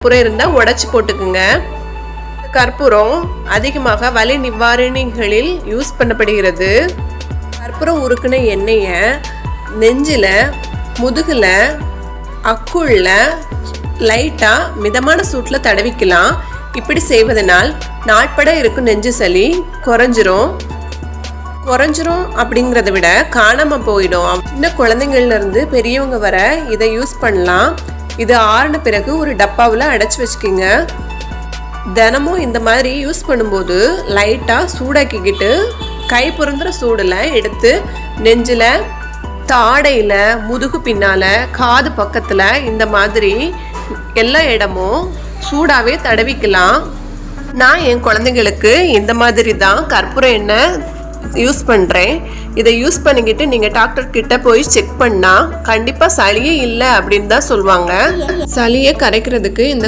கற்பூரம் இருந்தால் உடைச்சி போட்டுக்குங்க. கற்பூரம் அதிகமாக வலி நிவாரணிகளில் யூஸ் பண்ணப்படுகிறது. கற்பூரம் உருக்குன எண்ணெயை நெஞ்சில், முதுகில், அக்குள்ள லைட்டாக மிதமான சூட்டில் தடவிக்கலாம். இப்படி செய்வதனால் நாட்பட இருக்கும் நெஞ்சு சளி குறைஞ்சிரும் அப்படிங்கிறத விட காணாமல் போயிடும். சின்ன குழந்தைங்கள்லேருந்து பெரியவங்க வர இதை யூஸ் பண்ணலாம். இது ஆறின பிறகு ஒரு டப்பாவில் அடைச்சி வச்சுக்கிங்க. தினமும் இந்த மாதிரி யூஸ் பண்ணும்போது லைட்டாக சூடாக்கிக்கிட்டு கை பொருந்துற சூடில் எடுத்து நெஞ்சில், தாடையில், முதுகு பின்னால், காது பக்கத்தில் இந்த மாதிரி எல்லா இடமும் சூடாகவே தடவிக்கலாம். நான் என் குழந்தைங்களுக்கு இந்த மாதிரி தான் கற்பூரம் எண்ணெய் யூஸ் பண்ணுறேன். இதை யூஸ் பண்ணிக்கிட்டு நீங்கள் டாக்டர்கிட்ட போய் செக் பண்ணால் கண்டிப்பாக சளியே இல்லை அப்படின்னு தான் சொல்லுவாங்க. சளியை கரைக்கிறதுக்கு இந்த